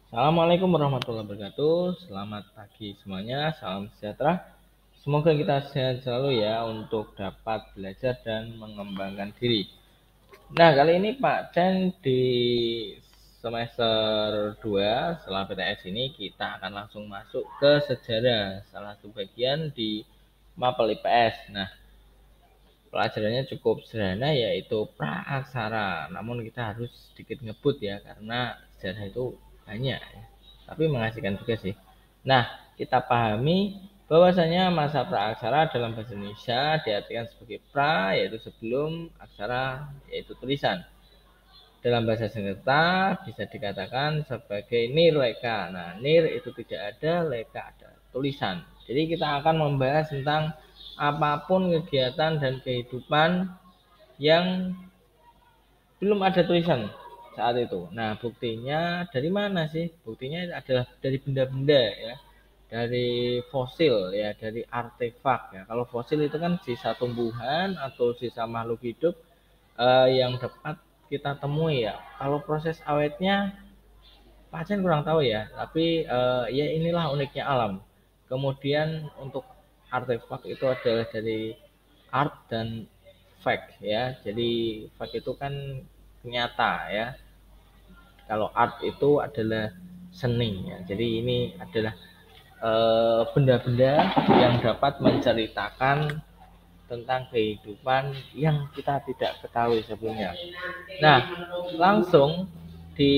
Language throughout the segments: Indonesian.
Assalamualaikum warahmatullahi wabarakatuh. Selamat pagi semuanya. Salam sejahtera. Semoga kita sehat selalu ya untuk dapat belajar dan mengembangkan diri. Nah, kali ini Pak Chen di semester 2 setelah PTS ini kita akan langsung masuk ke sejarah, salah satu bagian di mapel IPS. Nah, pelajarannya cukup sederhana yaitu praaksara. Namun kita harus sedikit ngebut ya karena sejarah itu banyak ya. Tapi mengasihkan juga sih. Nah, kita pahami bahwasanya masa praaksara dalam bahasa Indonesia diartikan sebagai pra yaitu sebelum, aksara yaitu tulisan. Dalam bahasa Sanskerta bisa dikatakan sebagai nir leka. Nah, nir itu tidak ada, leka ada, tulisan. Jadi kita akan membahas tentang apapun kegiatan dan kehidupan yang belum ada tulisan saat itu. Nah, buktinya dari mana sih? Buktinya adalah dari benda-benda ya, dari fosil ya, dari artefak ya. Kalau fosil itu kan sisa tumbuhan atau sisa makhluk hidup yang dapat kita temui ya. Kalau proses awetnya Pacen kurang tahu ya, tapi ya inilah uniknya alam. Kemudian untuk artefak itu adalah dari art dan fact ya. Jadi fact itu kan nyata ya. Kalau art itu adalah seni ya. Jadi ini adalah benda-benda yang dapat menceritakan tentang kehidupan yang kita tidak ketahui sebelumnya. Nah, langsung di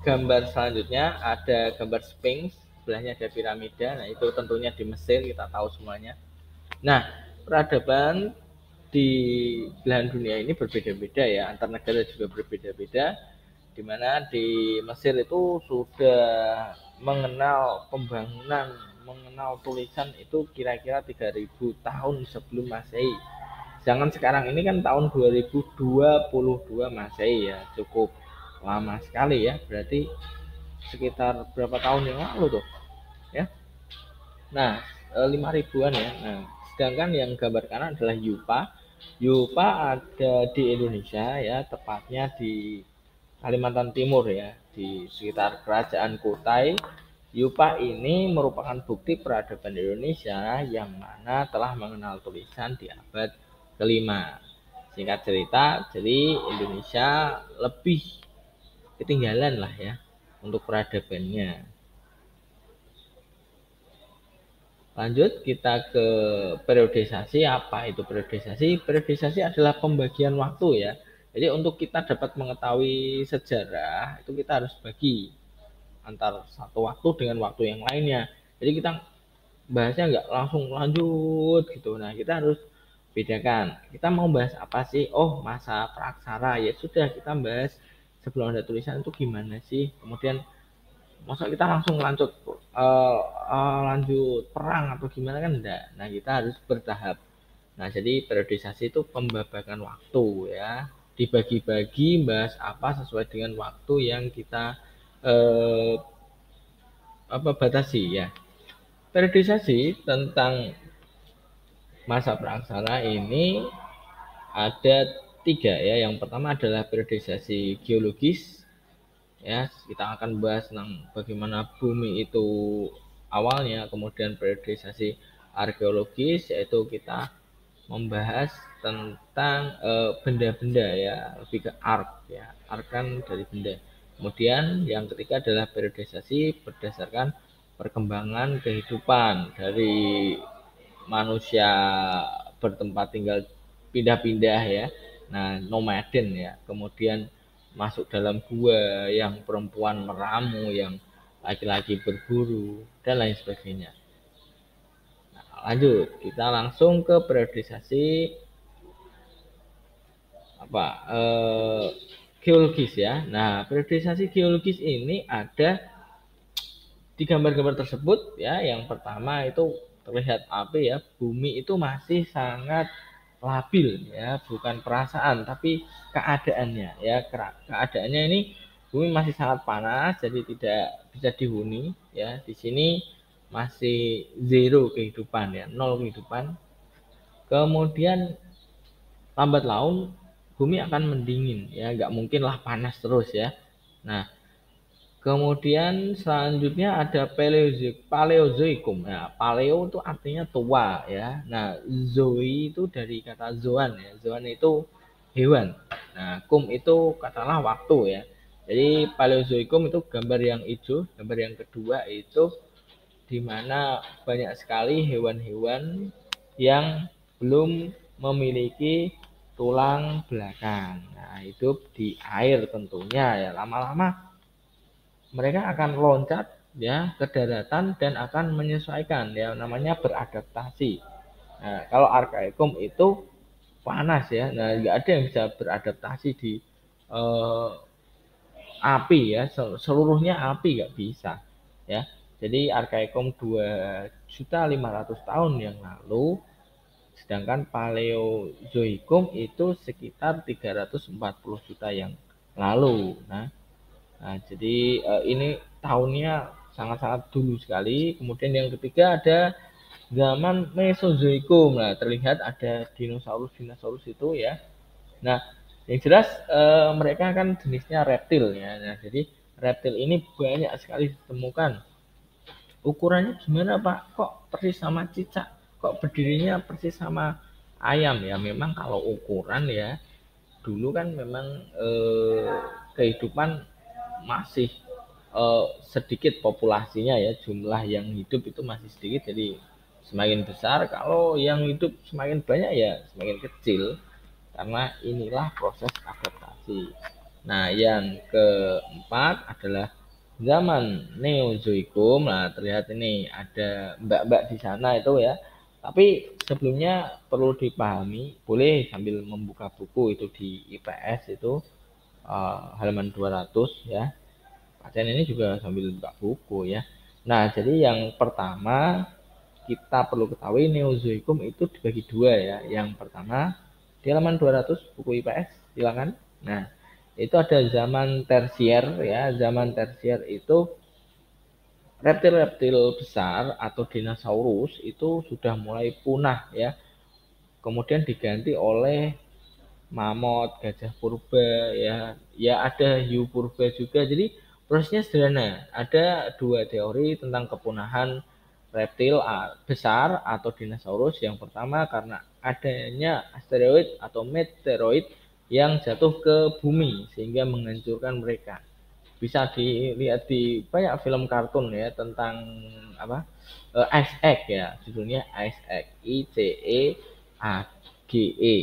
gambar selanjutnya ada gambar Sphinx, sebelahnya ada piramida. Nah, itu tentunya di Mesir, kita tahu semuanya. Nah, peradaban di belahan dunia ini berbeda-beda ya, antar negara juga berbeda-beda. Di mana di Mesir itu sudah mengenal pembangunan, mengenal tulisan itu kira-kira 3000 tahun sebelum Masehi. Jangan sekarang ini kan tahun 2022 Masehi ya, cukup lama sekali ya, berarti sekitar berapa tahun yang lalu tuh ya. Nah, 5 ribuan ya. Nah, sedangkan yang gambar kanan adalah Yupa. Yupa ada di Indonesia ya, tepatnya di Kalimantan Timur ya, di sekitar Kerajaan Kutai. Yupa ini merupakan bukti peradaban Indonesia yang mana telah mengenal tulisan di abad kelima. Singkat cerita, jadi Indonesia lebih ketinggalan lah ya untuk peradabannya. Lanjut kita ke periodisasi. Apa itu periodisasi? Periodisasi adalah pembagian waktu ya. Jadi untuk kita dapat mengetahui sejarah itu kita harus bagi antar satu waktu dengan waktu yang lainnya. Jadi kita bahasnya nggak langsung lanjut gitu. Nah, kita harus bedakan. Kita mau bahas apa sih? Oh, masa praksara. Ya sudah, kita bahas sebelum ada tulisan itu gimana sih. Kemudian masa kita langsung lanjut perang atau gimana kan enggak. Nah, kita harus bertahap. Nah, jadi periodisasi itu pembabakan waktu ya, dibagi-bagi bahas apa sesuai dengan waktu yang kita eh, batasi ya. Periodisasi tentang masa praksara ini ada 3 ya. Yang pertama adalah periodisasi geologis ya, kita akan bahas tentang bagaimana bumi itu awalnya. Kemudian periodisasi arkeologis yaitu kita membahas tentang benda-benda ya, lebih ke art ya, art kan dari benda. Kemudian yang ketiga adalah periodisasi berdasarkan perkembangan kehidupan dari manusia bertempat tinggal pindah-pindah ya. Nah, nomaden ya. Kemudian masuk dalam gua, yang perempuan meramu, yang laki-laki berburu dan lain sebagainya. Nah, lanjut, kita langsung ke periodisasi apa? Geologis ya. Nah, periodisasi geologis ini ada di gambar-gambar tersebut ya. Yang pertama itu terlihat api ya, bumi itu masih sangat labil ya, bukan perasaan tapi keadaannya ya. Keadaannya ini bumi masih sangat panas, jadi tidak bisa dihuni ya. Di sini masih zero kehidupan ya, nol kehidupan. Kemudian lambat laun bumi akan mendingin ya, nggak mungkin lah panas terus ya. Nah, Kemudian selanjutnya ada Paleozoikum. Nah, paleo itu artinya tua ya. Nah, zoe itu dari kata zoan ya. Zoan itu hewan. Nah, kum itu katakanlah waktu ya. Jadi Paleozoikum itu gambar yang hijau, gambar yang kedua itu di mana banyak sekali hewan-hewan yang belum memiliki tulang belakang. Nah, hidup di air tentunya ya. Lama-lama mereka akan loncat ya ke daratan dan akan menyesuaikan ya namanya beradaptasi. Nah, kalau Archaeum itu panas ya. Nah, nggak ada yang bisa beradaptasi di eh, api ya. Seluruhnya api nggak bisa ya. Jadi Archaeum 2.500.000 tahun yang lalu, sedangkan Paleozoikum itu sekitar 340 juta yang lalu. Nah, jadi ini tahunnya sangat-sangat dulu sekali. Kemudian yang ketiga ada zaman Mesozoikum. Nah, terlihat ada dinosaurus-dinosaurus itu ya. Nah, yang jelas mereka kan jenisnya reptil ya. Nah, jadi reptil ini banyak sekali ditemukan. Ukurannya gimana Pak? Kok persis sama cicak? Kok berdirinya persis sama ayam ya? Memang kalau ukuran ya, dulu kan memang kehidupan masih sedikit populasinya ya, jumlah yang hidup itu masih sedikit, jadi semakin besar. Kalau yang hidup semakin banyak ya semakin kecil, karena inilah proses adaptasi. Nah, yang keempat adalah zaman Neozoikum. Nah, terlihat ini ada mbak-mbak di sana itu ya. Tapi sebelumnya perlu dipahami, boleh sambil membuka buku itu di IPS itu halaman 200 ya. Pasien ini juga sambil buka buku ya. Nah, jadi yang pertama kita perlu ketahui Neozoikum itu dibagi dua ya. Yang pertama di halaman 200 buku IPS, silakan. Nah, itu ada zaman tersier ya. Zaman tersier itu reptil-reptil besar atau dinosaurus itu sudah mulai punah ya. Kemudian diganti oleh mamut, gajah purba ya. Ya ada hiu purba juga. Jadi prosesnya sederhana. Ada dua teori tentang kepunahan reptil besar atau dinosaurus. Yang pertama karena adanya asteroid atau meteoroid yang jatuh ke bumi sehingga menghancurkan mereka. Bisa dilihat di banyak film kartun ya tentang apa Ice Egg ya, judulnya Ice Egg, ICE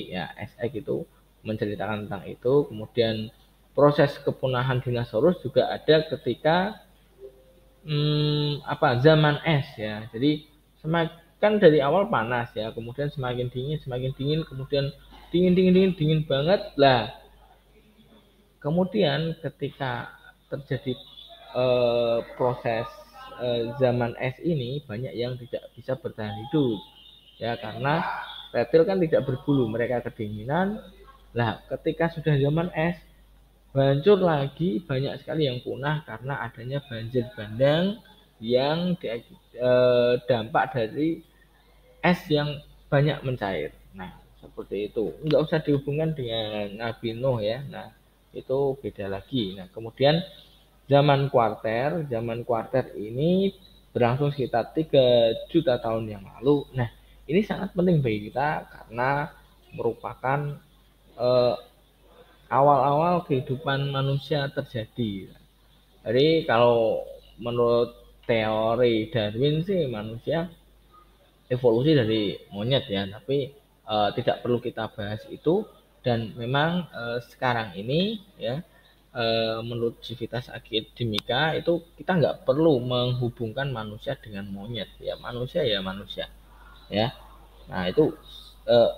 ya. Ice Egg itu menceritakan tentang itu. Kemudian proses kepunahan dinosaurus juga ada ketika zaman es ya. Jadi semakin dari awal panas ya, kemudian semakin dingin, kemudian dingin banget lah. Kemudian ketika terjadi proses zaman es ini, banyak yang tidak bisa bertahan hidup ya, karena reptil kan tidak berbulu, mereka kedinginan. Lah ketika sudah zaman es, hancur lagi, banyak sekali yang punah karena adanya banjir bandang yang dampak dari es yang banyak mencair. Nah, seperti itu. Enggak usah dihubungkan dengan Nabi Nuh ya. Nah, itu beda lagi. Nah, kemudian zaman kuarter ini berlangsung sekitar 3 juta tahun yang lalu. Nah, ini sangat penting bagi kita karena merupakan eh, awal-awal kehidupan manusia terjadi. Jadi kalau menurut teori Darwin sih manusia evolusi dari monyet ya, tapi tidak perlu kita bahas itu. Dan memang sekarang ini ya, menurut Civitas Akademika itu kita nggak perlu menghubungkan manusia dengan monyet ya manusia ya. Nah itu eh,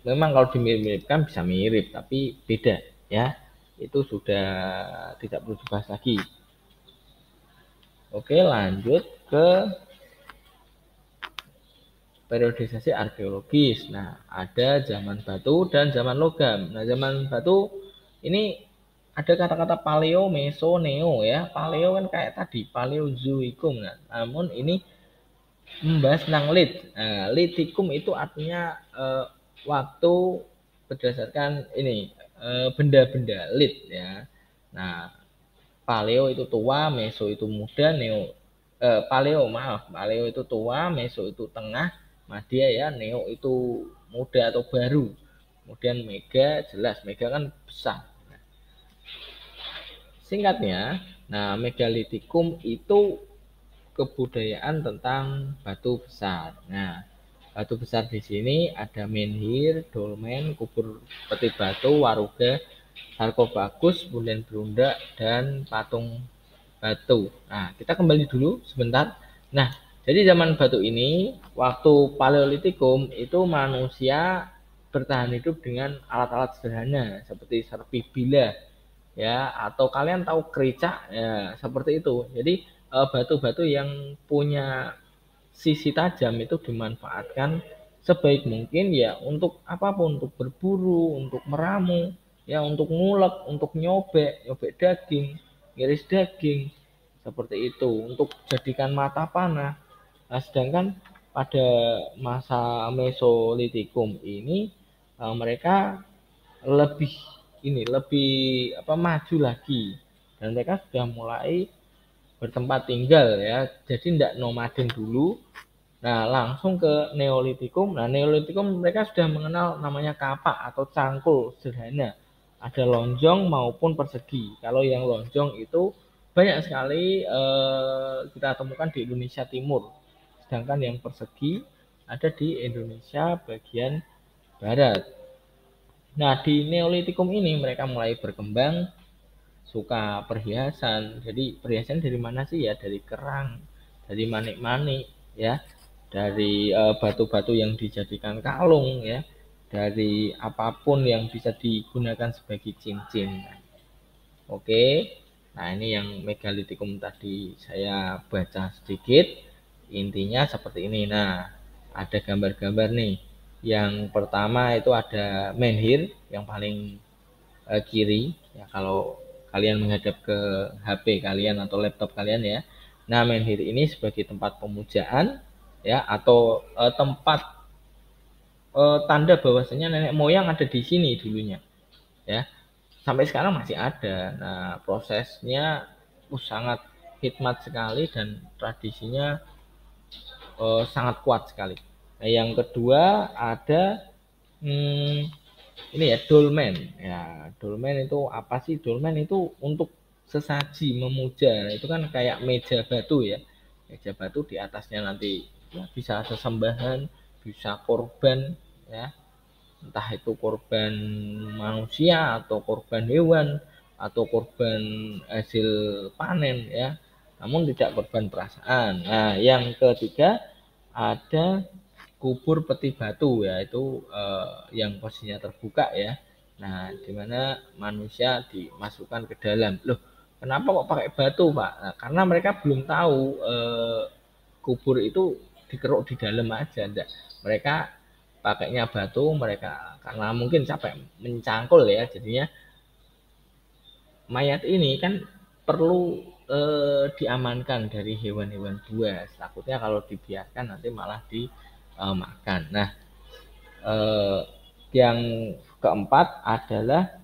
memang kalau dimirip-miripkan bisa mirip tapi beda ya, itu sudah tidak perlu dibahas lagi. Oke, lanjut ke periodisasi arkeologis. Nah, ada zaman batu dan zaman logam. Nah, zaman batu ini ada kata-kata paleo, meso, neo ya. Paleo kan kayak tadi, paleozoikum. Nah, namun ini membahas tentang lit. Nah, litikum itu artinya waktu berdasarkan ini benda-benda lit ya. Nah, Paleo itu tua, Meso itu muda, Paleo itu tua, Meso itu tengah, Madya ya, Neo itu muda atau baru. Kemudian Mega, jelas Mega kan besar. Singkatnya, nah megalitikum itu kebudayaan tentang batu besar. Nah, batu besar di sini ada menhir, dolmen, kubur peti batu, waruga, sarkofagus, punden berunda, dan patung batu. Nah, kita kembali dulu sebentar. Nah, jadi zaman batu ini, waktu Paleolitikum itu manusia bertahan hidup dengan alat-alat sederhana seperti serpi bila, ya, atau kalian tahu kericak, ya, seperti itu. Jadi batu-batu yang punya sisi tajam itu dimanfaatkan sebaik mungkin ya untuk apapun, untuk berburu, untuk meramu, ya, untuk ngulek, untuk nyobek, nyobek daging, ngiris daging, seperti itu, untuk jadikan mata panah. Nah, sedangkan pada masa Mesolitikum ini mereka lebih lebih maju lagi, dan mereka sudah mulai bertempat tinggal ya, jadi tidak nomaden dulu. Nah, langsung ke Neolitikum. Nah, Neolitikum mereka sudah mengenal namanya kapak atau cangkul sederhana. Ada lonjong maupun persegi. Kalau yang lonjong itu banyak sekali kita temukan di Indonesia Timur. Sedangkan yang persegi ada di Indonesia bagian barat. Nah, di Neolitikum ini mereka mulai berkembang suka perhiasan. Jadi perhiasan dari mana sih ya? Dari kerang, dari manik-manik ya, dari batu-batu yang dijadikan kalung ya, dari apapun yang bisa digunakan sebagai cincin. Oke. Nah, ini yang megalitikum tadi saya baca sedikit. Intinya seperti ini. Nah, ada gambar-gambar nih. Yang pertama itu ada menhir yang paling kiri ya, kalau kalian menghadap ke HP kalian atau laptop kalian ya. Nah, menhir ini sebagai tempat pemujaan ya, atau tempat tanda bahwasanya nenek moyang ada di sini dulunya ya. Sampai sekarang masih ada. Nah, prosesnya sangat hikmat sekali dan tradisinya sangat kuat sekali. Nah, yang kedua ada ini ya, dolmen ya. Dolmen itu apa sih? Dolmen itu untuk sesaji memuja. Nah, itu kan kayak meja batu ya, meja batu di atasnya nanti ya, bisa sesembahan, bisa korban ya, entah itu korban manusia atau korban hewan atau korban hasil panen ya, namun tidak korban perasaan. Nah, yang ketiga ada kubur peti batu ya, itu yang posisinya terbuka ya. Nah, dimana manusia dimasukkan ke dalam. Loh, kenapa kok pakai batu, Pak? Nah, karena mereka belum tahu kubur itu dikeruk di dalam aja, enggak. Mereka pakainya batu, mereka karena mungkin capek mencangkul ya, jadinya mayat ini kan perlu diamankan dari hewan-hewan buas. Takutnya kalau dibiarkan nanti malah dimakan. Nah, yang keempat adalah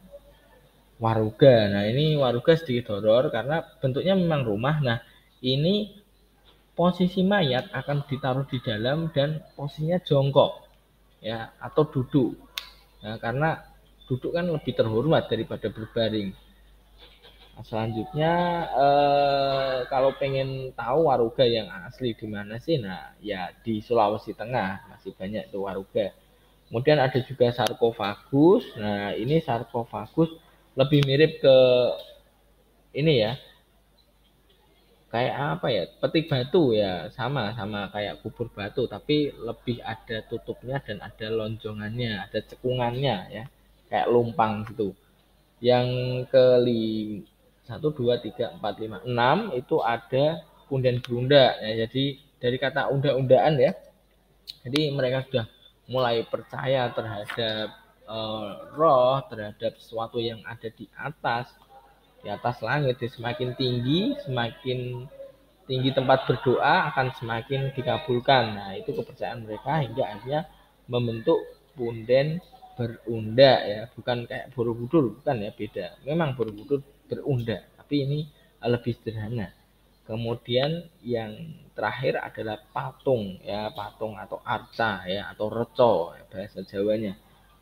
waruga. Nah, ini waruga sedikit horor karena bentuknya memang rumah. Nah, ini posisi mayat akan ditaruh di dalam dan posisinya jongkok ya, atau duduk. Nah, karena duduk kan lebih terhormat daripada berbaring. Nah, selanjutnya kalau pengen tahu waruga yang asli di mana sih? Nah, ya di Sulawesi Tengah masih banyak tuh waruga. Kemudian ada juga sarkofagus. Nah, ini sarkofagus lebih mirip ke ini ya, kayak apa ya, peti batu ya, sama kayak kubur batu, tapi lebih ada tutupnya dan ada lonjongannya, ada cekungannya ya, kayak lumpang gitu. Yang kelima, satu dua tiga empat lima enam itu ada punden berunda ya. Jadi dari kata unda-undaan ya, jadi mereka sudah mulai percaya terhadap roh, terhadap sesuatu yang ada di atas langit. Jadi semakin tinggi tempat berdoa akan semakin dikabulkan. Nah, itu kepercayaan mereka hingga akhirnya membentuk punden berunda ya, bukan kayak Borobudur, bukan ya, beda. Memang Borobudur berunda, tapi ini lebih sederhana. Kemudian yang terakhir adalah patung ya, patung atau arca ya, atau reco ya, bahasa Jawanya.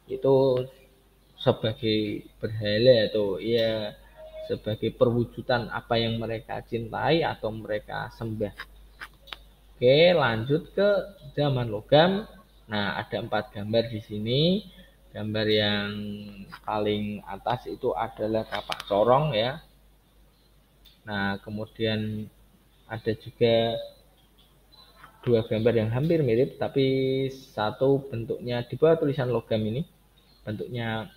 Itu sebagai berhala atau ya sebagai perwujudan apa yang mereka cintai atau mereka sembah. Oke, lanjut ke zaman logam. Nah, ada 4 gambar di sini. Gambar yang paling atas itu adalah kapak corong ya. Nah, kemudian ada juga 2 gambar yang hampir mirip, tapi satu bentuknya di bawah tulisan logam ini, bentuknya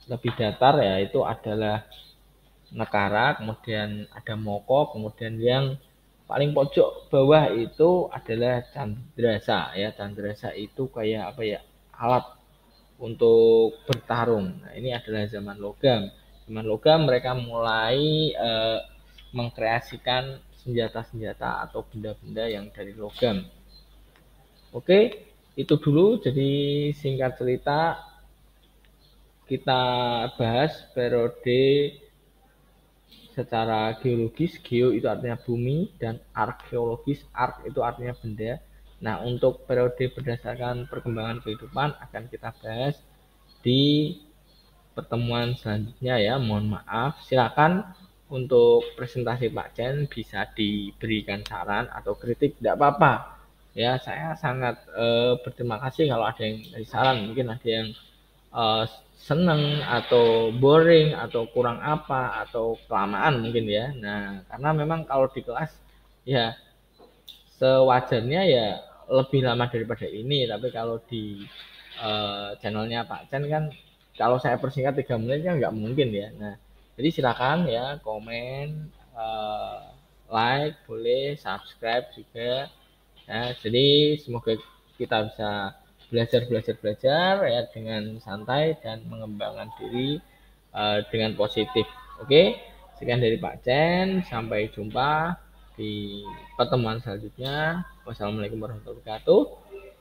lebih datar ya, itu adalah Nekara, kemudian ada Moko, kemudian yang paling pojok bawah itu adalah Candrasa ya. Candrasa itu kayak apa ya, alat untuk bertarung. Nah, ini adalah zaman logam. Zaman logam mereka mulai mengkreasikan senjata-senjata atau benda-benda yang dari logam. Oke, itu dulu. Jadi singkat cerita kita bahas periode secara geologis. Geo itu artinya bumi, dan arkeologis, ark itu artinya benda. Nah, untuk periode berdasarkan perkembangan kehidupan akan kita bahas di pertemuan selanjutnya ya. Mohon maaf, silakan untuk presentasi Pak Chen bisa diberikan saran atau kritik, tidak apa-apa ya. Saya sangat berterima kasih kalau ada yang dari saran. Mungkin ada yang seneng atau boring atau kurang apa atau kelamaan mungkin ya. Nah, karena memang kalau di kelas ya sewajarnya ya lebih lama daripada ini, tapi kalau di channelnya Pak Chen kan kalau saya persingkat 3 menit kan nggak mungkin ya. Nah, jadi silakan ya komen, like, boleh subscribe juga ya. Jadi semoga kita bisa belajar ya dengan santai dan mengembangkan diri dengan positif. Oke, sekian dari Pak Chen, sampai jumpa di pertemuan selanjutnya. Wassalamualaikum warahmatullahi wabarakatuh.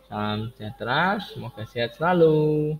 Salam sejahtera, semoga sehat selalu.